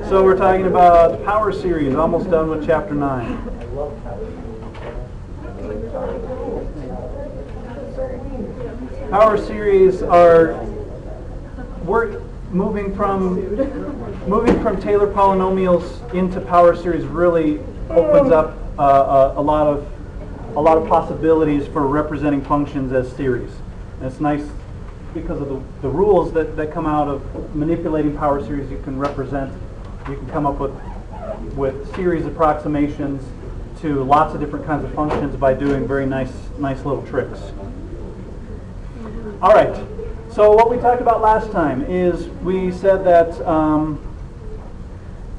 So we're talking about power series, almost done with chapter 9. Power series are moving from Taylor polynomials into power series really opens up a lot of possibilities for representing functions as series. And it's nice because of the rules that come out of manipulating power series. You can come up with series approximations to lots of different kinds of functions by doing very nice little tricks. All right, so what we talked about last time is we said that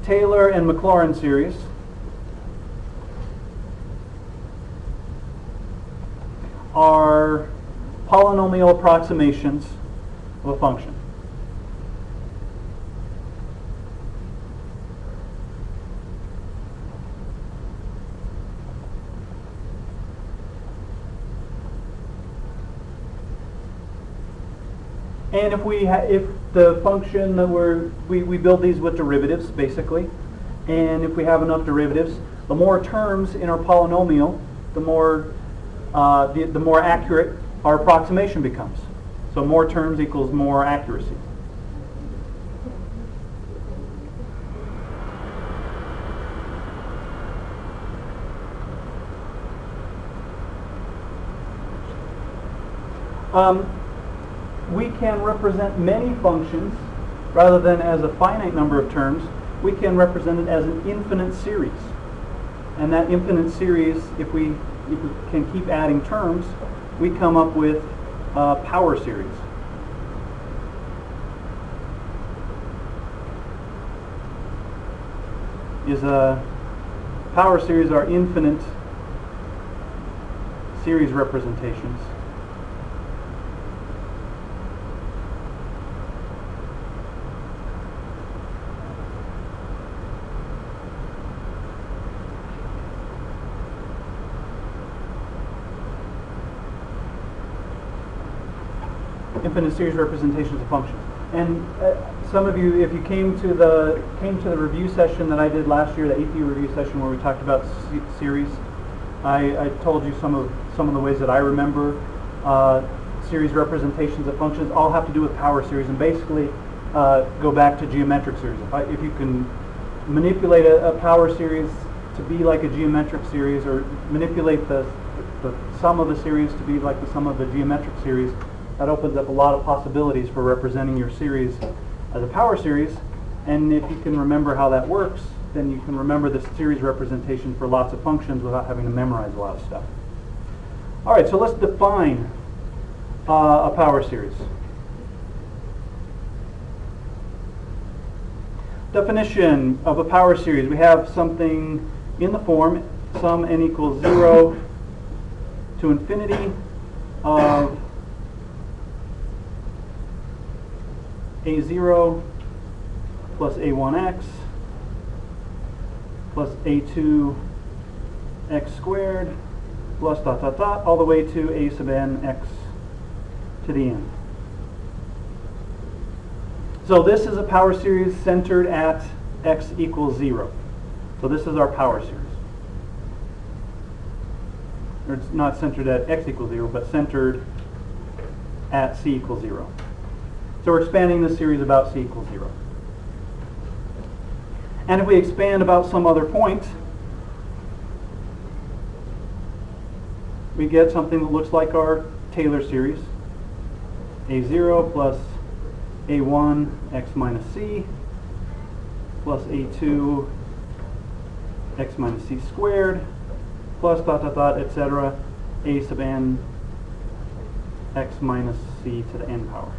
Taylor and Maclaurin series are polynomial approximations of a function. And if the function that we build these with derivatives basically, and if we have enough derivatives, the more terms in our polynomial, the more accurate our approximation becomes. So more terms equals more accuracy. We can represent many functions rather than as a finite number of terms. We can represent it as an infinite series. And that infinite series, if we can keep adding terms, we come up with a power series. Power series are infinite series representations. Infinite series representations of functions. And some of you, if you came to the review session that I did last year, the AP review session where we talked about series, I told you some of the ways that I remember series representations of functions all have to do with power series, and basically go back to geometric series. If you can manipulate a power series to be like a geometric series, or manipulate the sum of the series to be like the sum of the geometric series, that opens up a lot of possibilities for representing your series as a power series. And if you can remember how that works, then you can remember the series representation for lots of functions without having to memorize a lot of stuff. All right, so let's define a power series. Definition of a power series. We have something in the form sum n equals 0 to infinity of a0 plus a1x plus a2x squared plus dot dot dot all the way to a sub n x to the n. So this is a power series centered at x equals 0. So this is our power series. Or it's not centered at x equals 0, but centered at c equals 0. So we're expanding this series about c equals 0. And if we expand about some other point, we get something that looks like our Taylor series. a0 plus a1 x minus c plus a2 x minus c squared plus dot dot dot, etc. a sub n x minus c to the n power.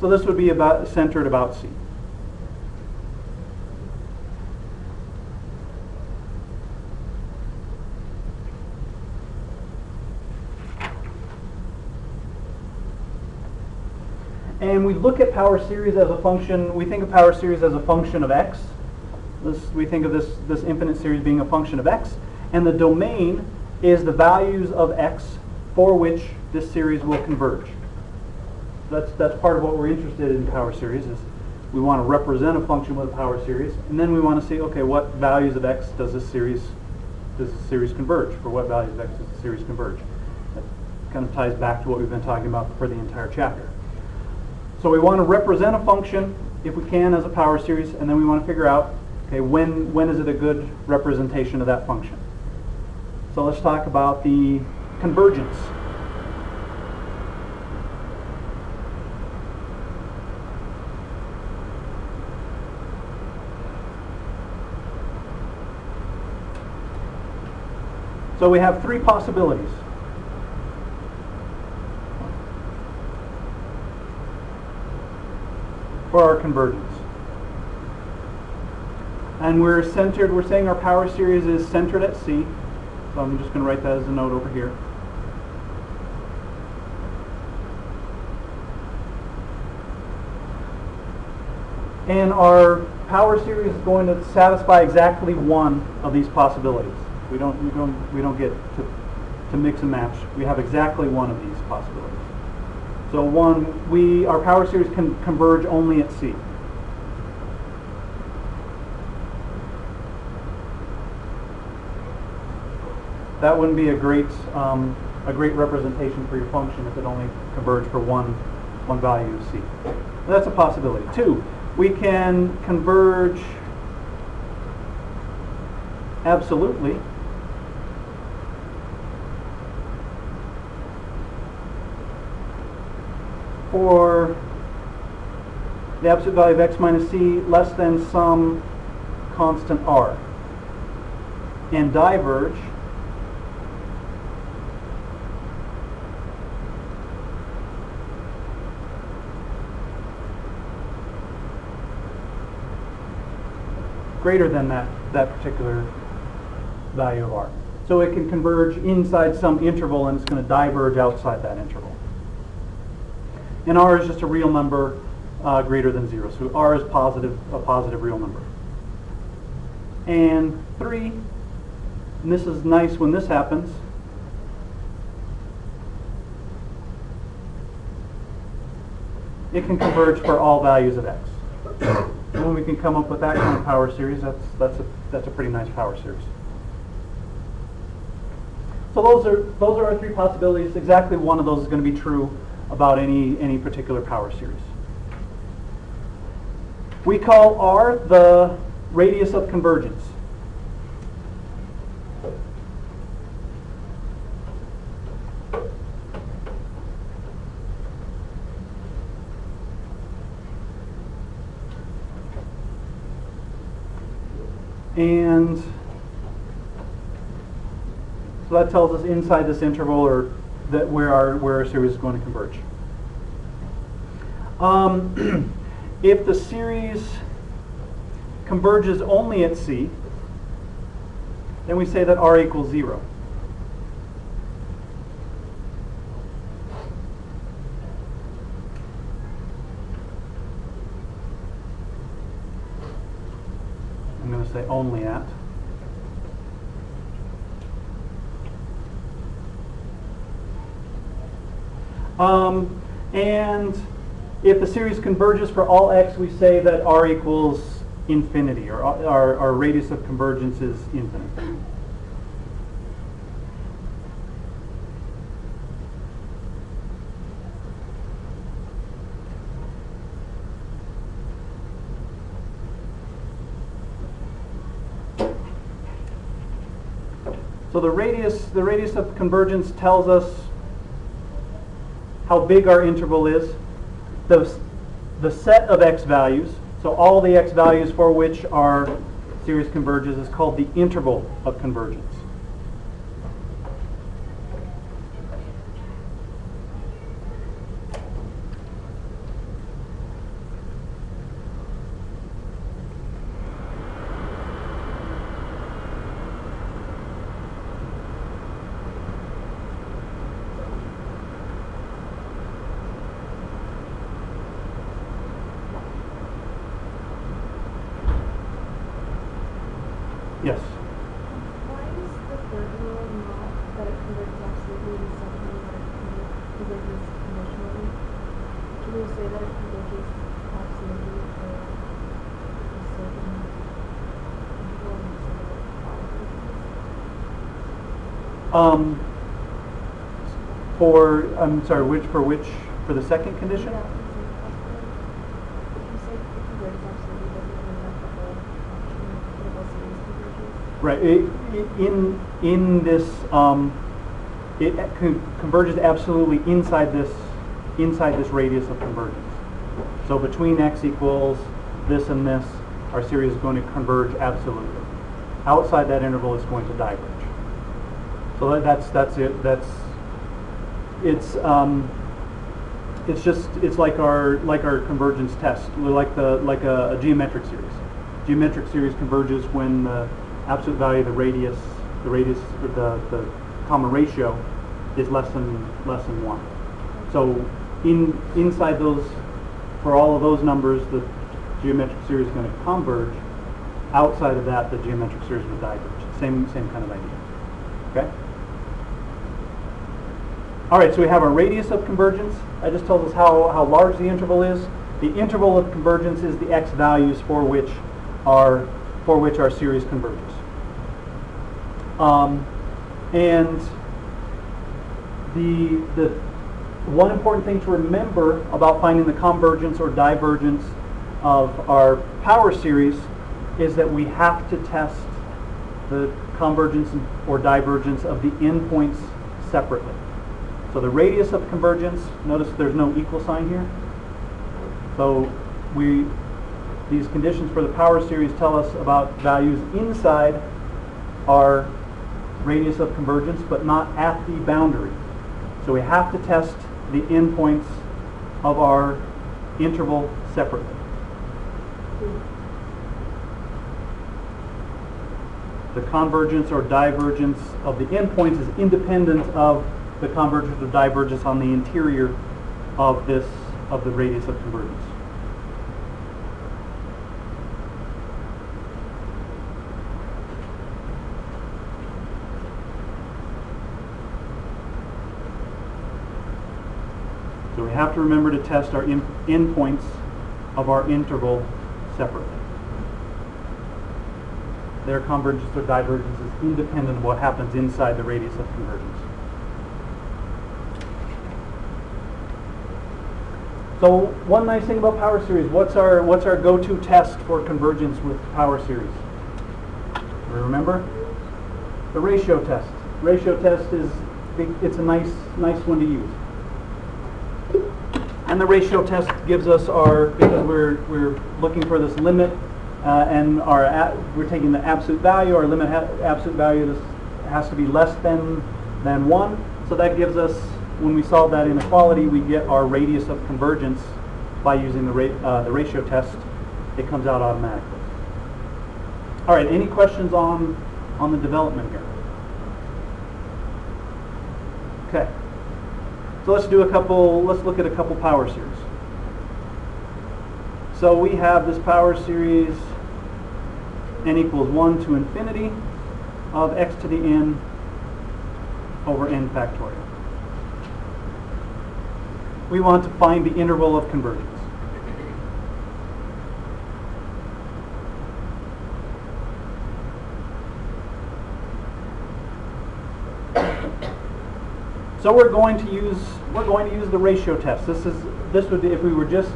So this would be centered about c. And we look at power series as a function. We think of power series as a function of x. We think of this infinite series being a function of x. And the domain is the values of x for which this series will converge. that's part of what we're interested in power series is we want to represent a function with a power series, and then we want to see, okay, what values of x does this series converge? For what values of x does the series converge? That kind of ties back to what we've been talking about for the entire chapter. So we want to represent a function, if we can, as a power series, and then we want to figure out, okay, when is it a good representation of that function? So let's talk about the convergence. So we have three possibilities. For our convergence. And we're saying our power series is centered at C. So I'm just going to write that as a note over here. And our power series is going to satisfy exactly one of these possibilities. We don't get to mix and match. We have exactly one of these possibilities. So our power series can converge only at C. That wouldn't be a great representation for your function if it only converged for one value of C. That's a possibility. 2, we can converge absolutely for the absolute value of x minus c less than some constant r, and diverge greater than that particular value of r. So it can converge inside some interval and it's going to diverge outside that interval. And r is just a real number greater than 0. So r is a positive real number. And 3, and this is nice when this happens, it can converge for all values of x. And when we can come up with that kind of power series, that's a pretty nice power series. So those are our 3 possibilities. Exactly one of those is going to be true about any particular power series. We call R the radius of convergence. And so that tells us inside this interval or that where our series is going to converge. If the series converges only at C, then we say that R equals 0. I'm going to say only at. And if the series converges for all x, we say that R equals infinity, or our radius of convergence is infinite. So the radius of convergence tells us how big our interval is, the set of x values, so all the x values for which our series converges is called the interval of convergence. Yes? Why is the third rule not that it converges absolutely and the second rule that it converges conditionally? you say that it converges absolutely for a certain interval and certain probabilities? I'm sorry, for the second condition? Yeah, if you say it converges absolutely, does it mean that the whole function, the whole series converges? Right. In this, it converges absolutely inside this radius of convergence. So between x equals this and this, our series is going to converge absolutely. Outside that interval, it's going to diverge. So that's it. It's like our convergence test, like a geometric series. Geometric series converges when the absolute value of the radius or the common ratio is less than 1. So inside those, for all of those numbers, the geometric series is going to converge. Outside of that, the geometric series will diverge. Same kind of idea. Okay. All right, so we have our radius of convergence. That just tells us how large the interval is. The interval of convergence is the x values for which our series converges. And the one important thing to remember about finding the convergence or divergence of our power series is that we have to test the convergence or divergence of the endpoints separately. So the radius of convergence, notice there's no equal sign here. So these conditions for the power series tell us about values inside our radius of convergence, but not at the boundary. So we have to test the endpoints of our interval separately. The convergence or divergence of the endpoints is independent of the convergence or divergence on the interior of the radius of convergence. So we have to remember to test our endpoints of our interval separately. Their convergence or divergence is independent of what happens inside the radius of convergence. So one nice thing about power series, what's our go-to test for convergence with power series? Remember? The ratio test. Ratio test it's a nice one to use. And the ratio test gives us because we're looking for this limit, and we're taking the absolute value. Our limit absolute value has to be less than 1. So that gives us, when we solve that inequality, we get our radius of convergence by using the ratio test. It comes out automatically. All right. Any questions on the development here? Okay. So let's look at a couple power series. So we have this power series n equals 1 to infinity of x to the n over n factorial. We want to find the interval of convergence. So we're going to use the ratio test. This would be, if we were just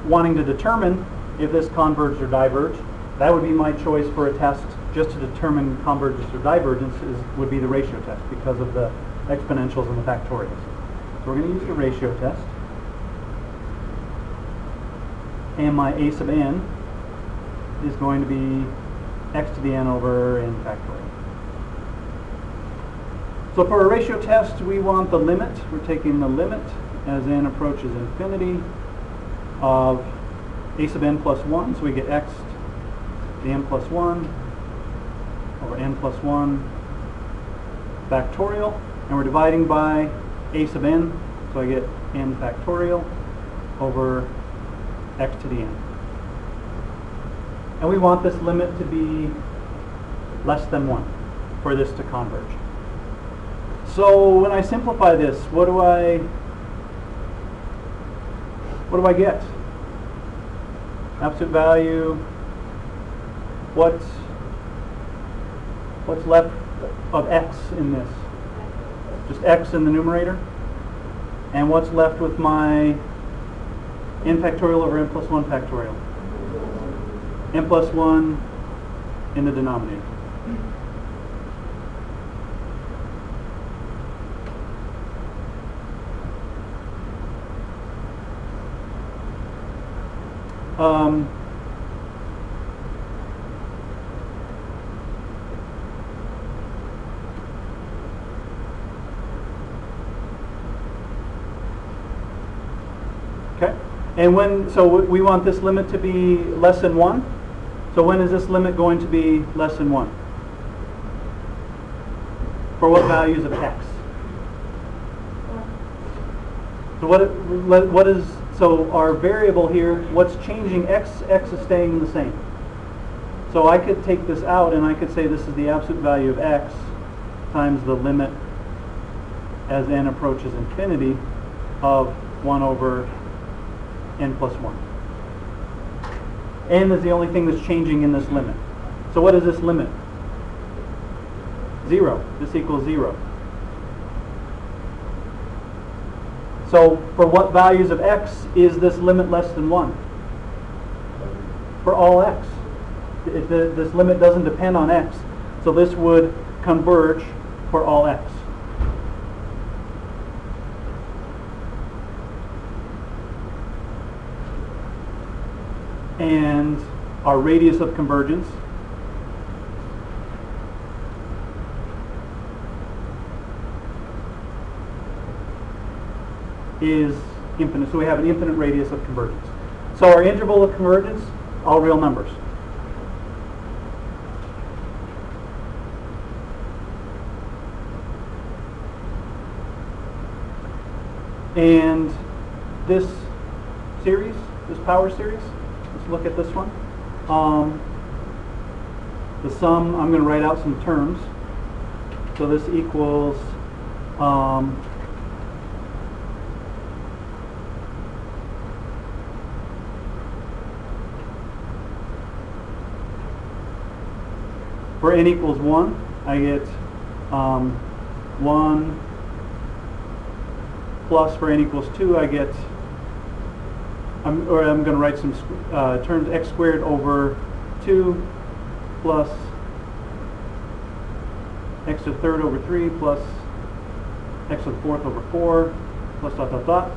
wanting to determine if this converged or diverged, that would be my choice for a test just to determine convergence or divergence would be the ratio test because of the exponentials and the factorials. So we're going to use the ratio test. And my a sub n is going to be x to the n over n factorial. So for a ratio test, we want the limit. We're taking the limit as n approaches infinity of a sub n plus 1. So we get x to the n plus 1 over n plus 1 factorial. And we're dividing by a sub n. So I get n factorial over x to the n. And we want this limit to be less than 1 for this to converge. So when I simplify this, what do I what do I get? Absolute value. What's left of x in this? Just x in the numerator. And what's left with my n factorial over n plus 1 factorial? N plus 1 in the denominator. Okay, and so we want this limit to be less than 1. So when is this limit going to be less than 1? For what values of x? So what is, so our variable here, what's changing x is staying the same. So I could take this out and I could say this is the absolute value of x times the limit as n approaches infinity of 1 over n plus 1. N is the only thing that's changing in this limit. So what is this limit? 0. This equals 0. So for what values of x is this limit less than 1? For all x. This limit doesn't depend on x. So this would converge for all x. And our radius of convergence is infinite. So we have an infinite radius of convergence. So our interval of convergence, all real numbers. And this series, this power series, let's look at this one. The sum, I'm going to write out some terms. So this equals for n equals 1, I get 1 plus for n equals 2, I get, I'm going to write some terms, x squared over 2 plus x to the third over 3 plus x to the fourth over 4 plus dot dot dot.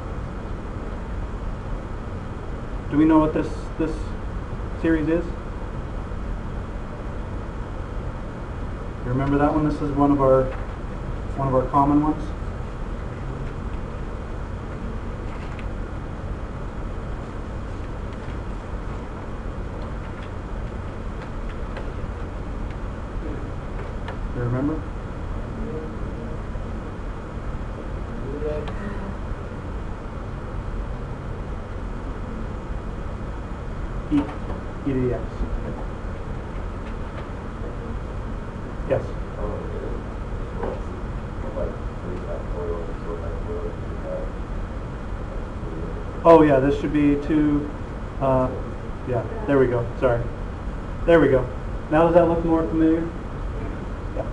Do we know what this series is? You remember that one? This is one of our common ones. You remember? E to the x. Yes. Oh yeah, this should be 2, yeah, there we go, sorry. There we go. Now does that look more familiar? Yeah.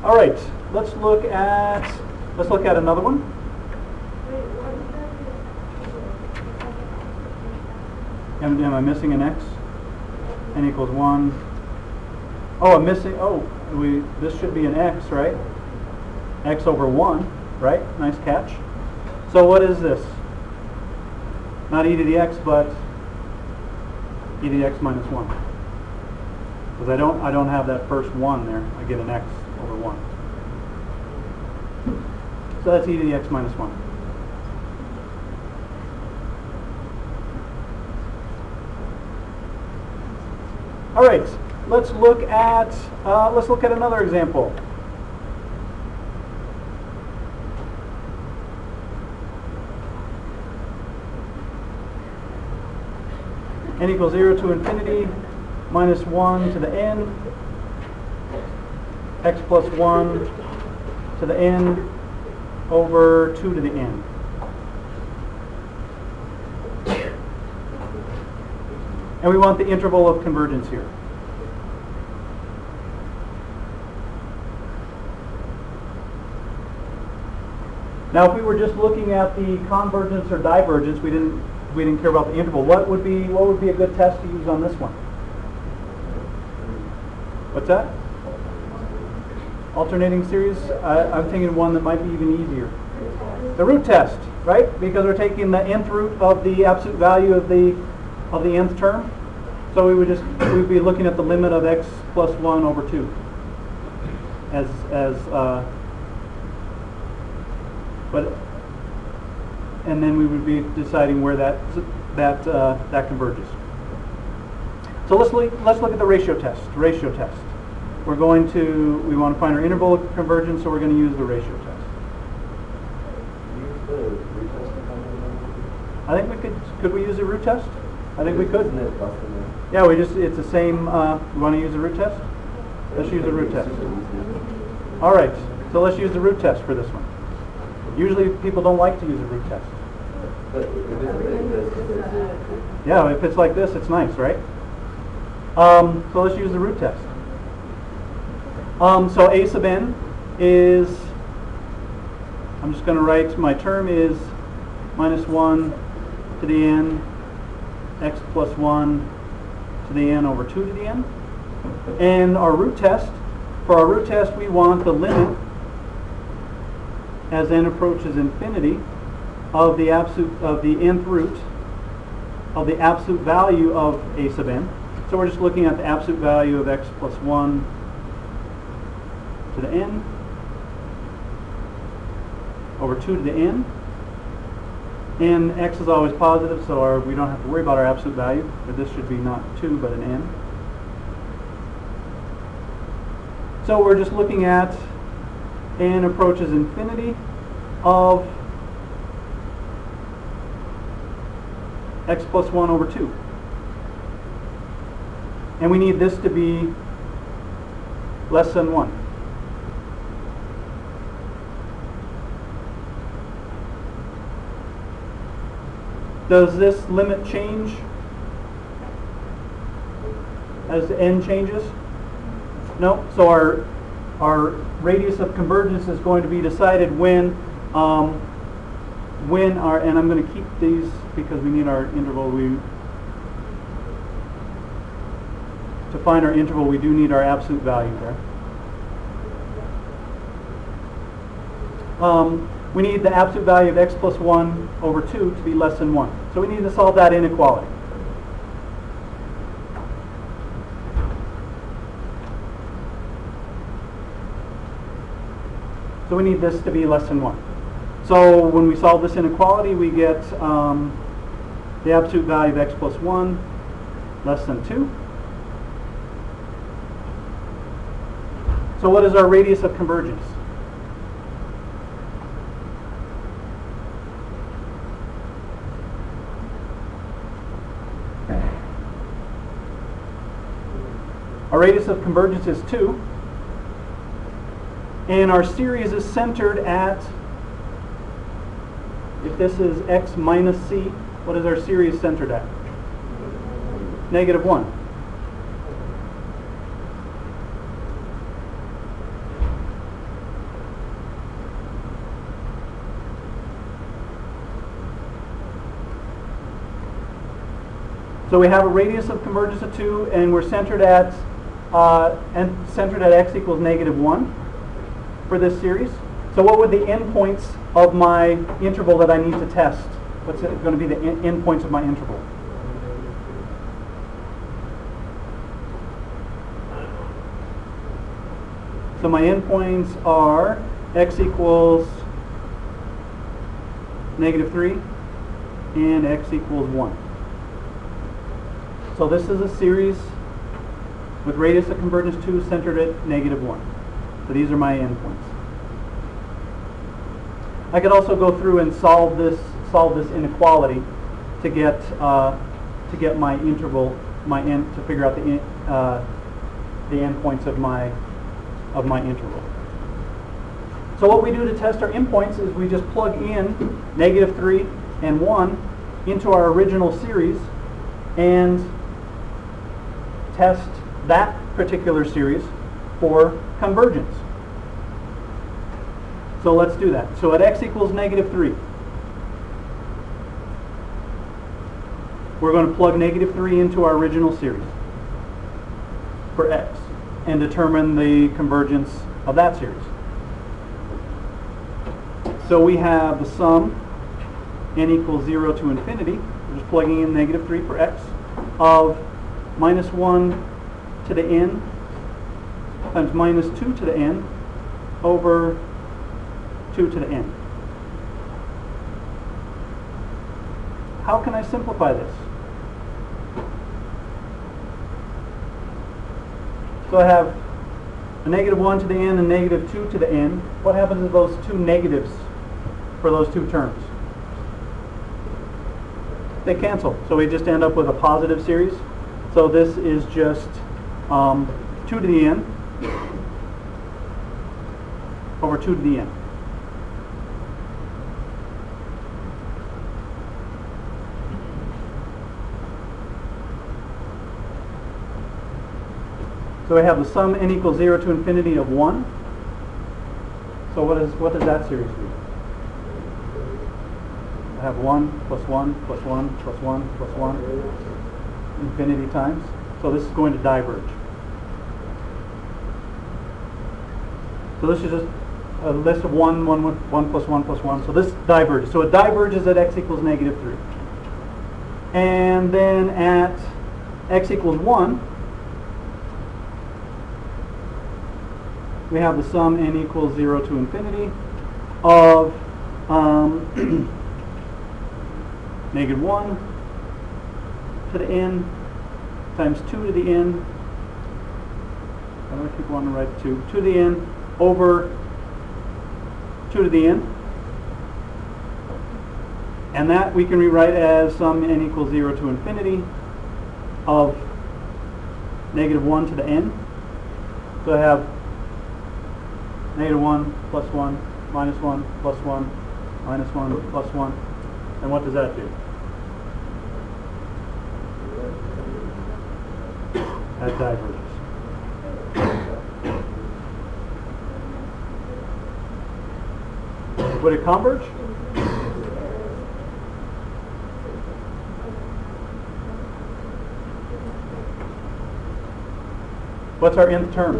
All right, let's look at another one. Am I missing an x? N equals 1. Oh, I'm missing, this should be an x, right? X over 1, right? Nice catch. So what is this? Not e to the x, but e to the x minus 1. Because I don't have that first 1 there. I get an x over 1. So that's e to the x minus 1. All right, let's look at another example. N equals 0 to infinity, minus 1 to the n, x plus 1 to the n over 2 to the n. And we want the interval of convergence here. Now, if we were just looking at the convergence or divergence, we didn't care about the interval. What would be a good test to use on this one? What's that? Alternating series? I'm thinking one that might be even easier. The root test, right? Because we're taking the nth root of the absolute value of the nth term. So we'd be looking at the limit of x plus 1 over 2 and then we would be deciding where that converges. So let's look at the ratio test. We want to find our interval of convergence, so we're going to use the ratio test. Use the root test to find the number? I think we could we use a root test? I think we could. Isn't it less than that? Yeah, it's the same. We want to use the root test? Let's use the root test. All right, so let's use the root test for this one. Usually people don't like to use a root test. But if it's like this, Yeah, if it's like this, it's nice, right? So let's use the root test. So a sub n is, I'm just going to write, my term is minus 1 to the n, x plus 1 to the n over 2 to the n. And our root test, for our root test, we want the limit as n approaches infinity of the nth root of the absolute value of a sub n. So we're just looking at the absolute value of x plus 1 to the n over 2 to the n. And x is always positive, so we don't have to worry about our absolute value. But this should be not 2, but an n. So we're just looking at n approaches infinity of x plus 1 over 2. And we need this to be less than 1. Does this limit change as n changes? No. So our radius of convergence is going to be decided when our, and I'm going to keep these because we need our interval. To find our interval, we do need our absolute value there. We need the absolute value of x plus 1 over 2 to be less than 1. So we need to solve that inequality. So we need this to be less than 1. So when we solve this inequality, we get the absolute value of x plus 1 less than 2. So what is our radius of convergence? Our radius of convergence is 2. And our series is centered at, if this is x minus c, what is our series centered at? Negative 1. So we have a radius of convergence of 2, and we're centered at x equals negative 1 for this series. So what would the endpoints of my interval that I need to test? What's going to be the endpoints of my interval? So my endpoints are x equals negative 3 and x equals 1. So this is a series with radius of convergence 2 centered at negative 1. So these are my endpoints. I could also go through and solve this inequality to get my interval, to figure out the endpoints of my interval. So what we do to test our endpoints is we just plug in -3 and 1 into our original series and test that particular series for convergence. So let's do that. So at x equals -3, we're going to plug -3 into our original series for x and determine the convergence of that series. So we have the sum n equals 0 to infinity, we're just plugging in -3 for x, of -1 to the n times -2 to the n over 2 to the n. How can I simplify this? So I have a -1 to the n and -2 to the n. What happens to those two negatives for those two terms? They cancel. So we just end up with a positive series. So this is just 2 to the n over 2 to the n. So we have the sum n equals 0 to infinity of 1. So what does that series do? I have 1 plus 1 plus 1 plus 1 plus 1 infinity times. So this is going to diverge. So this is just a list of 1 plus 1 plus 1. So this diverges. So it diverges at x equals -3. And then at x equals 1, we have the sum n equals 0 to infinity of -1 to the n times 2 to the n. I'm going to keep wanting to write 2 to the n over 2 to the n. And that we can rewrite as sum n equals 0 to infinity of -1 to the n. So I have -1 plus 1 minus 1 plus 1 minus 1 plus 1. And what does that do? That diverges. Would it converge? What's our nth term?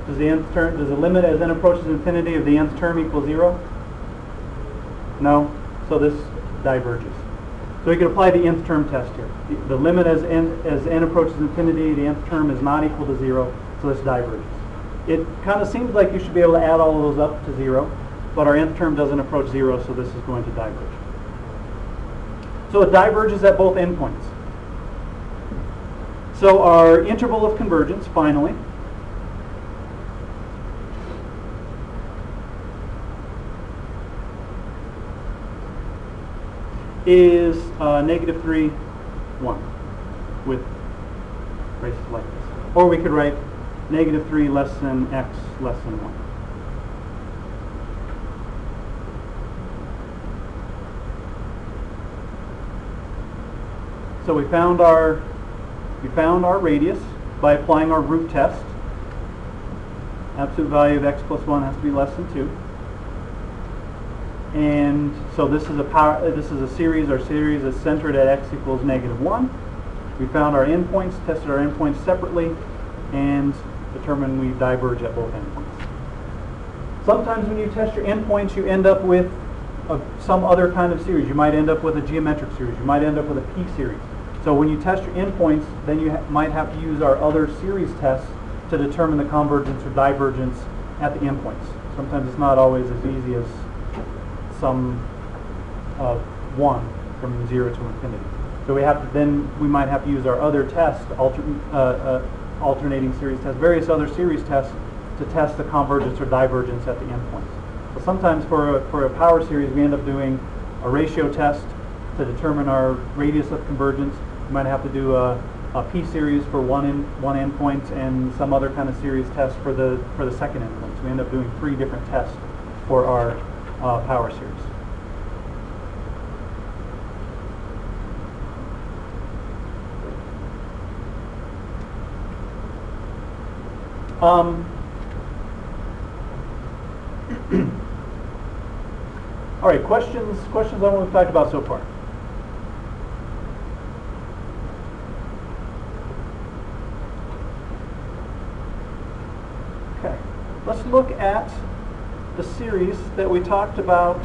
Does the nth term, does the limit as n approaches infinity of the nth term equal 0? No. So this diverges. So we can apply the nth term test here. The limit as n approaches infinity, the nth term is not equal to 0, so this diverges. It kind of seems like you should be able to add all of those up to 0, but our nth term doesn't approach 0, so this is going to diverge. So it diverges at both endpoints. So our interval of convergence, finally, is -3, 1 with braces like this. Or we could write -3 less than x less than 1. So we found our radius by applying our root test. Absolute value of x plus 1 has to be less than 2. And so this is a series. Our series is centered at x equals -1. We found our endpoints, tested our endpoints separately, and determined we diverge at both endpoints. Sometimes when you test your endpoints, you end up with some other kind of series. You might end up with a geometric series. You might end up with a p-series. So when you test your endpoints, then you might have to use our other series tests to determine the convergence or divergence at the endpoints. Sometimes it's not always as easy as sum of 1 from 0 to infinity. So we might have to use our other test, alternating series tests, various other series tests to test the convergence or divergence at the endpoints. So sometimes for a power series, we end up doing a ratio test to determine our radius of convergence. We might have to do a p-series for one endpoint and some other kind of series test for the second endpoint. So we end up doing 3 different tests for our power series. All right, questions on what we've talked about so far? Okay, let's look at the series that we talked about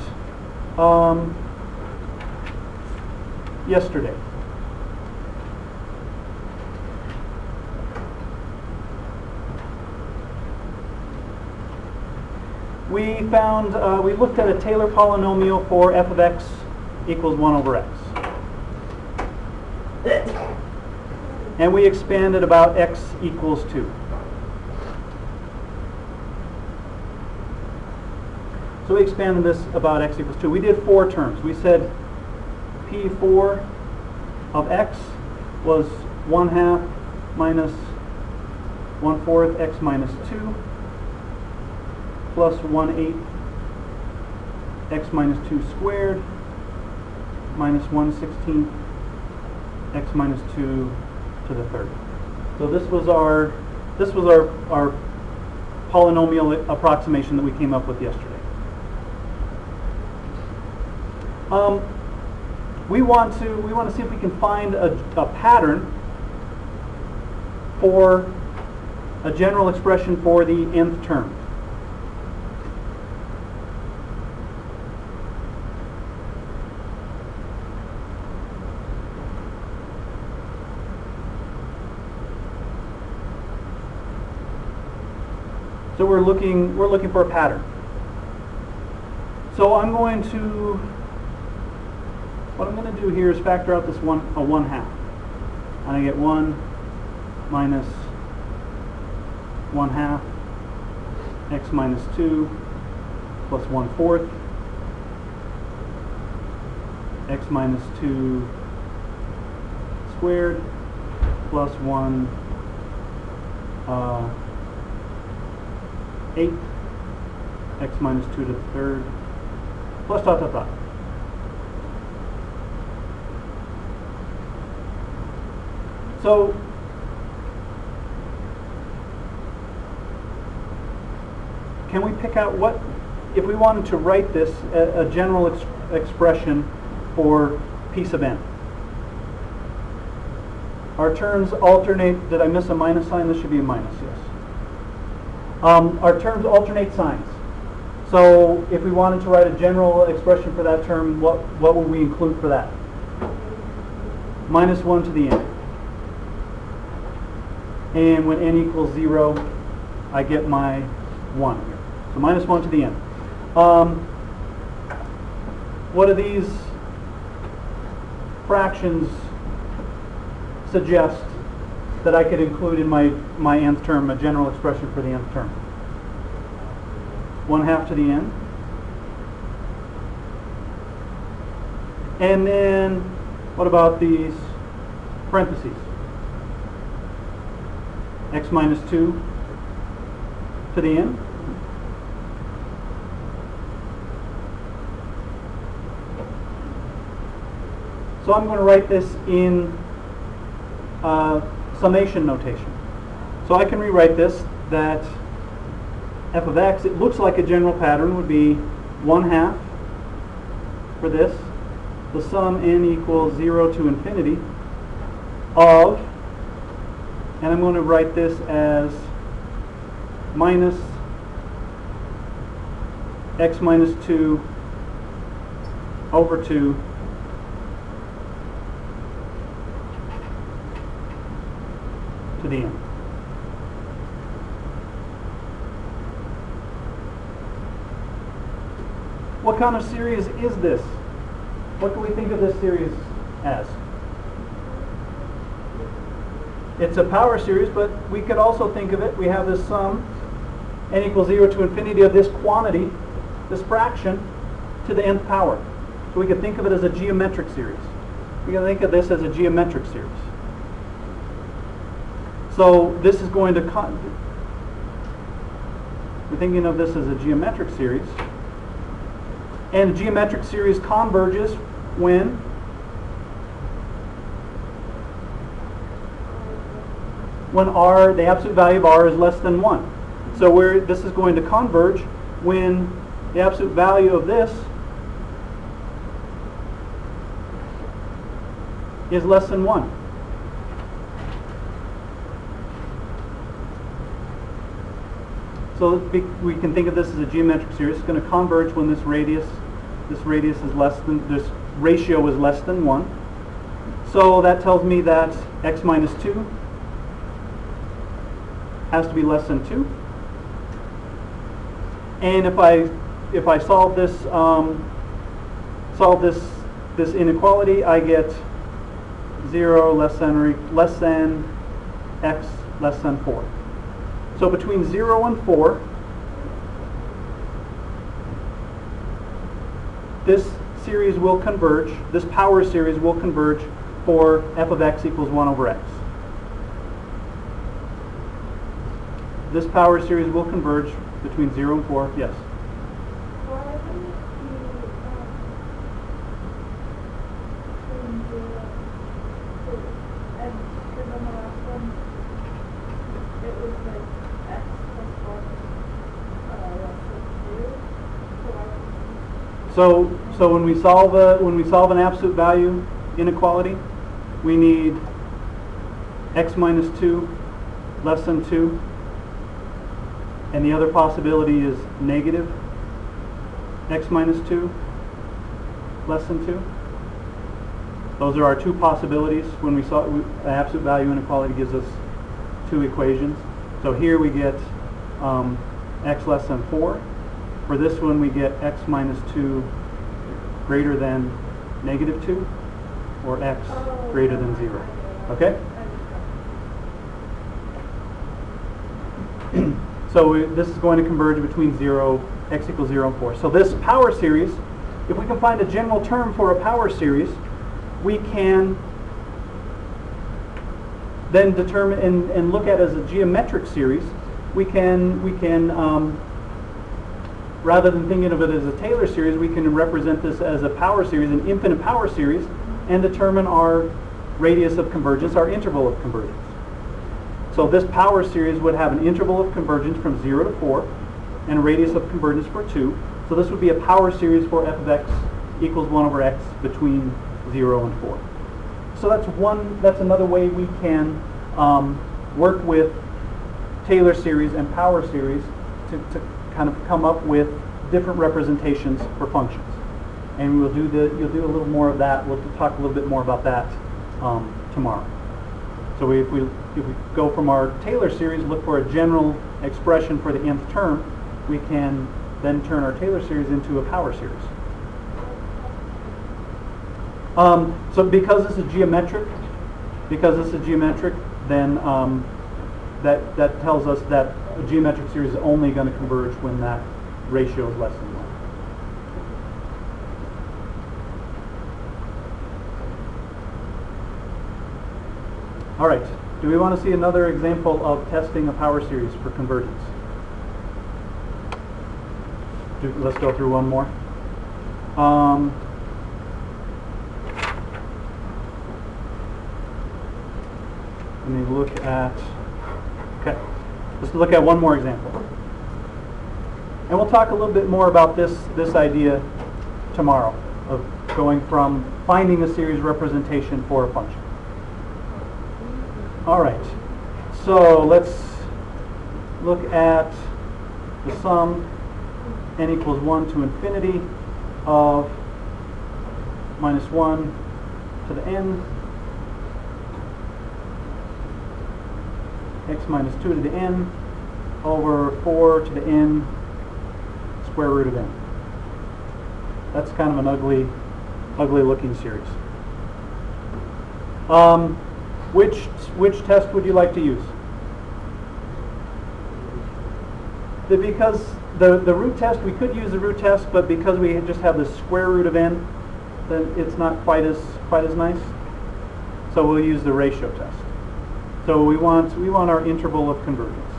yesterday. We found, we looked at a Taylor polynomial for f of x equals 1 over x. And we expanded about x equals 2. So we expanded this about x equals 2. We did 4 terms. We said P4 of x was 1/2 minus 1/4 x minus 2 plus 1/8 x minus 2 squared minus 1/16 x minus 2 to the third. So this was our polynomial approximation that we came up with yesterday. We want to see if we can find a pattern for a general expression for the nth term. So we're looking for a pattern. So what I'm going to do here is factor out this 1/2. And I get 1 minus 1/2 x minus 2 plus 1/4 x minus 2 squared plus 1/8 x minus 2 to the third plus dot dot dot. So can we pick out what, if we wanted to write this a general expression for p sub n? Our terms alternate. Did I miss a minus sign? This should be a minus, yes. Our terms alternate signs. So if we wanted to write a general expression for that term, what would we include for that? Minus 1 to the n. And when n equals 0, I get my 1 here. So minus 1 to the n. What do these fractions suggest that I could include in my nth term, a general expression for the nth term? 1/2 to the n. And then what about these parentheses? X minus 2 to the n. So I'm going to write this in summation notation. So I can rewrite this that f of x, it looks like a general pattern would be 1/2 for this. The sum n equals 0 to infinity of, and I'm going to write this as minus x minus 2 over 2 to the n. What kind of series is this? What do we think of this series as? It's a power series, but we could also think of it, we have this sum, n equals 0 to infinity of this quantity, this fraction, to the nth power. So we could think of it as a geometric series. We can think of this as a geometric series. So this is going to, we're thinking of this as a geometric series. And a geometric series converges when r, the absolute value of r is less than 1. So this is going to converge when the absolute value of this is less than 1. So we can think of this as a geometric series. It's going to converge when this radius is less than, this ratio is less than 1. So that tells me that x minus 2 has to be less than 2. And if I solve this inequality, I get 0 less than x less than 4. So between 0 and 4, this series will converge, this power series will converge for f of x equals 1 over x. This power series will converge between 0 and 4, yes. Why wouldn't it be between 0 and because on the last one it was like x plus 1 less than 2. So why So when we solve an absolute value inequality, we need x minus 2 less than 2. And the other possibility is negative x minus 2 less than 2. Those are our two possibilities. When we saw an absolute value inequality gives us two equations. So here we get x less than 4. For this one we get x minus 2 greater than negative 2, or x greater than 0. Okay? So this is going to converge between x equals 0 and 4. So this power series, if we can find a general term for a power series, we can then determine and look at it as a geometric series. We can rather than thinking of it as a Taylor series, we can represent this as a power series, an infinite power series, and determine our radius of convergence, our interval of convergence. So this power series would have an interval of convergence from 0 to 4 and a radius of convergence for 2. So this would be a power series for f of x equals 1 over x between 0 and 4. So that's another way we can work with Taylor series and power series to kind of come up with different representations for functions. And you'll do a little more of that. We'll talk a little bit more about that tomorrow. So if we go from our Taylor series, look for a general expression for the nth term, we can then turn our Taylor series into a power series. So because this is geometric, then that tells us that a geometric series is only going to converge when that ratio is less than 1. All right, do we want to see another example of testing a power series for convergence? Let's go through one more. Let me look at, let's look at one more example. And we'll talk a little bit more about this idea tomorrow of going from finding a series representation for a function. All right, so let's look at the sum n equals 1 to infinity of minus 1 to the n, x minus 2 to the n, over 4 to the n, square root of n. That's kind of an ugly looking series. Which test would you like to use? Because the root test, we could use the root test, but because we just have the square root of n, then it's not quite as nice. So we'll use the ratio test. So we want our interval of convergence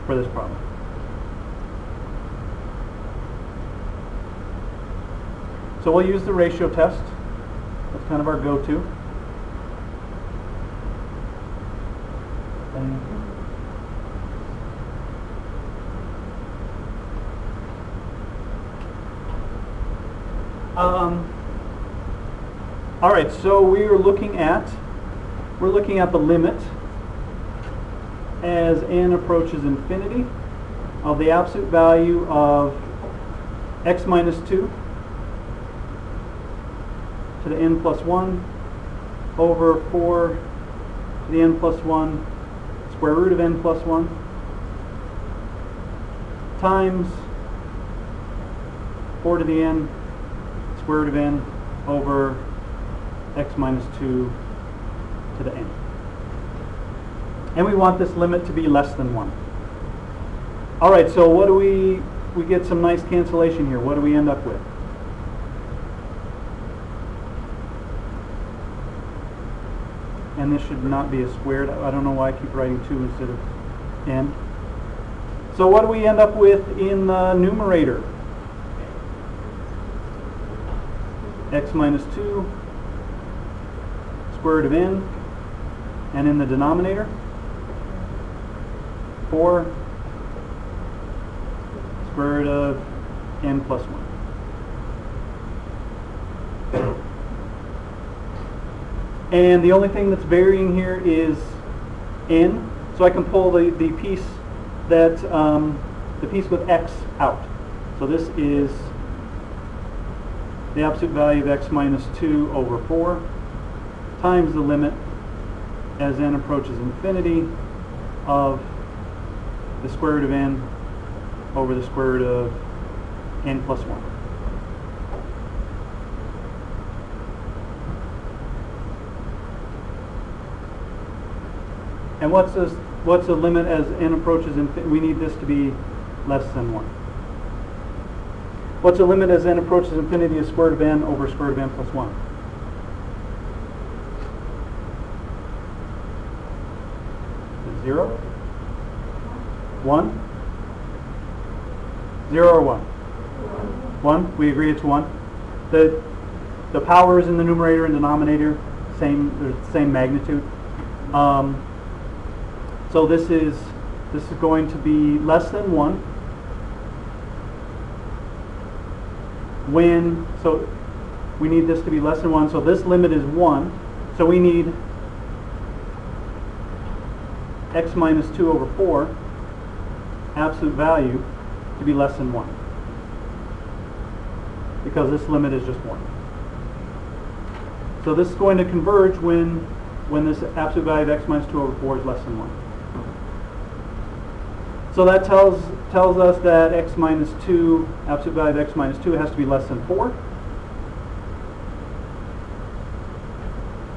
for this problem. So we'll use the ratio test. That's kind of our go-to. All right, so we're looking at the limit as n approaches infinity of the absolute value of x minus 2 to the n plus 1 over 4 to the n plus 1 square root of n plus 1 times 4 to the n square root of n over x minus 2 to the n. And we want this limit to be less than 1. All right, so what do we get some nice cancellation here. What do we end up with? And this should not be a squared. I don't know why I keep writing 2 instead of n. So what do we end up with in the numerator? X minus 2 square root of n, and in the denominator 4 square root of n plus 1. And the only thing that's varying here is n, so I can pull the piece that the piece with x out. So this is the absolute value of x minus 2 over 4 times the limit as n approaches infinity of the square root of n over the square root of n plus 1. And what's the limit as n approaches infinity? We need this to be less than 1. What's the limit as n approaches infinity of square root of n over square root of n plus 1? 0? 1? 0 or 1? 1? We agree it's 1. The powers in the numerator and denominator, they're the same magnitude. So this is going to be less than 1 so we need this to be less than 1, so this limit is 1, so we need x minus 2 over 4 absolute value to be less than 1, because this limit is just 1. So this is going to converge when this absolute value of x minus 2 over 4 is less than 1. So that tells us that x minus 2, absolute value of x minus 2 has to be less than 4.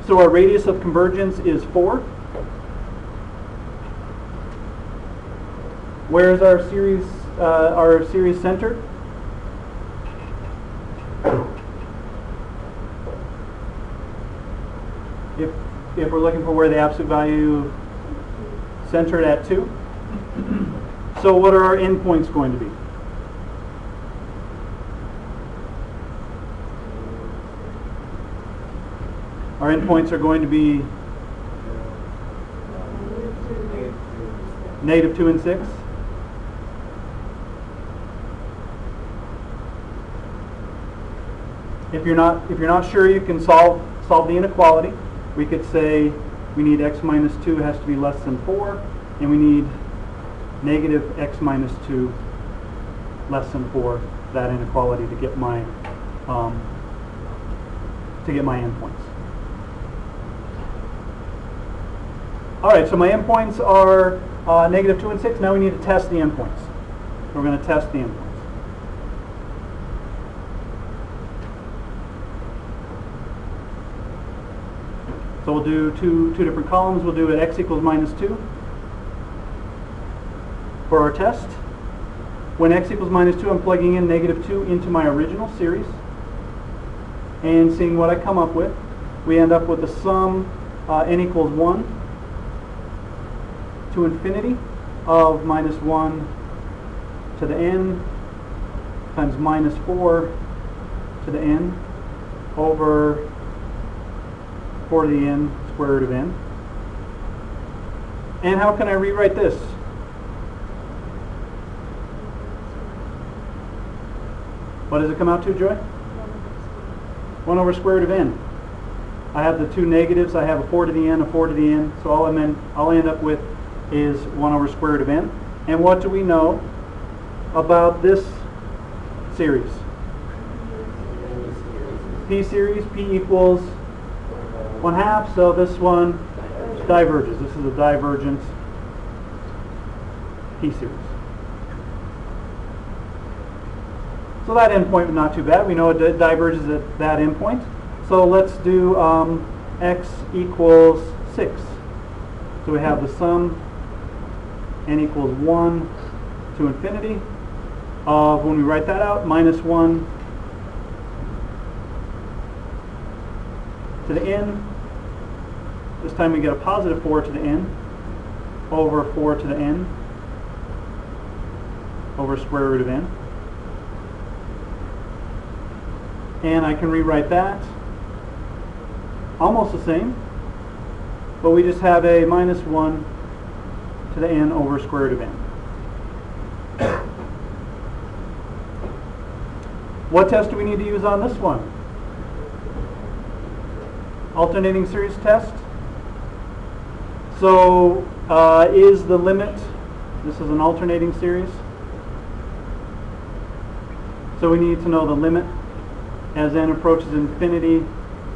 So our radius of convergence is 4. Where is our series centered? If we're looking for where the absolute value centered at 2. So what are our endpoints going to be? Our endpoints are going to be negative 2 and 6. If you're not sure, you can solve the inequality. We could say we need x minus 2 has to be less than 4, and we need negative x minus 2 less than 4, that inequality, to get my endpoints. All right, so my endpoints are negative 2 and 6. Now we need to test the endpoints. So we're going to test the endpoints. So we'll do two different columns. We'll do it x equals minus 2 for our test. When x equals minus 2, I'm plugging in negative 2 into my original series and seeing what I come up with. We end up with the sum n equals 1 to infinity of minus 1 to the n times minus 4 to the n over 4 to the n square root of n. And how can I rewrite this? What does it come out to, Joy? 1 over square root of n. I have the two negatives. I have a 4 to the n, a 4 to the n. So all I end up with is 1 over square root of n. And what do we know about this series? P series, P equals 1/2. So this one diverges. This is a divergent P series. So that endpoint is not too bad. We know it diverges at that endpoint. So let's do x equals 6. So we have the sum n equals 1 to infinity of, when we write that out, minus 1 to the n. This time we get a positive 4 to the n over 4 to the n over square root of n. And I can rewrite that almost the same, but we just have a minus 1 to the n over square root of n. What test do we need to use on this one? Alternating series test. So is the limit, this is an alternating series, so we need to know the limit as n approaches infinity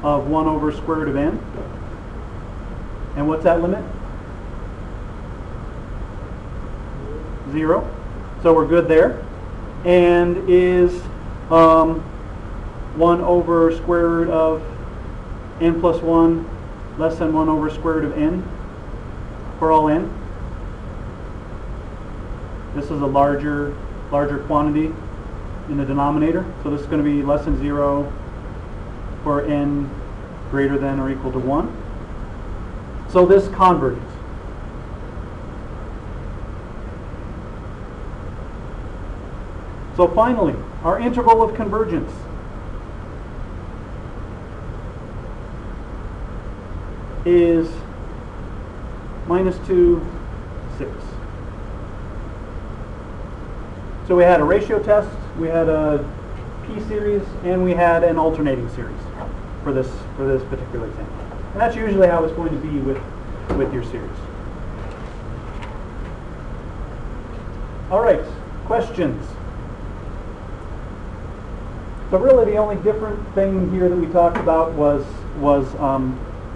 of 1 over square root of n. And what's that limit? 0. So we're good there. And is 1 over square root of n plus 1 less than 1 over square root of n for all n? This is a larger quantity in the denominator. So this is going to be less than 0 for n greater than or equal to 1. So this converges. So finally, our interval of convergence. Is minus 2, 6. So we had a ratio test, we had a P series, and we had an alternating series for this particular example. And that's usually how it's going to be with your series. All right, questions? So really the only different thing here that we talked about was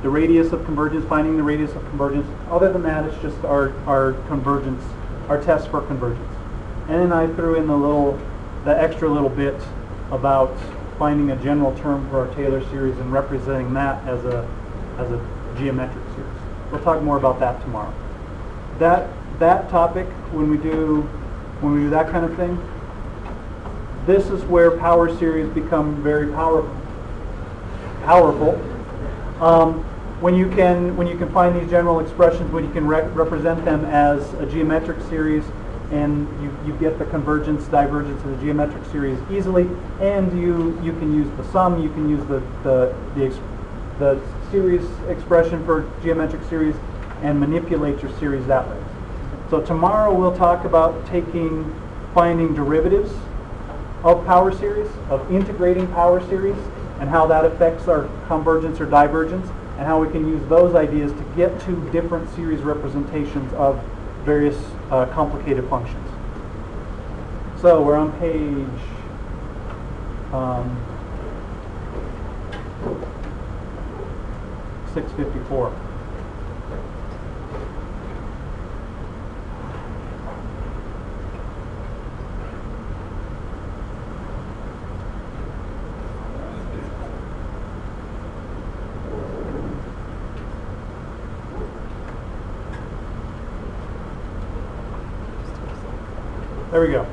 the radius of convergence, finding the radius of convergence. Other than that, it's just our convergence, our test for convergence. And then I threw in the extra little bit about finding a general term for our Taylor series and representing that as a geometric series. We'll talk more about that tomorrow. That topic, when we do that kind of thing, this is where power series become very powerful. When you can find these general expressions, when you can represent them as a geometric series, and you get the convergence, divergence of the geometric series easily, and you can use the sum, you can use the series expression for geometric series, and manipulate your series that way. So tomorrow we'll talk about finding derivatives of power series, of integrating power series, and how that affects our convergence or divergence, and how we can use those ideas to get to different series representations of various complicated functions. So we're on page 654. There we go.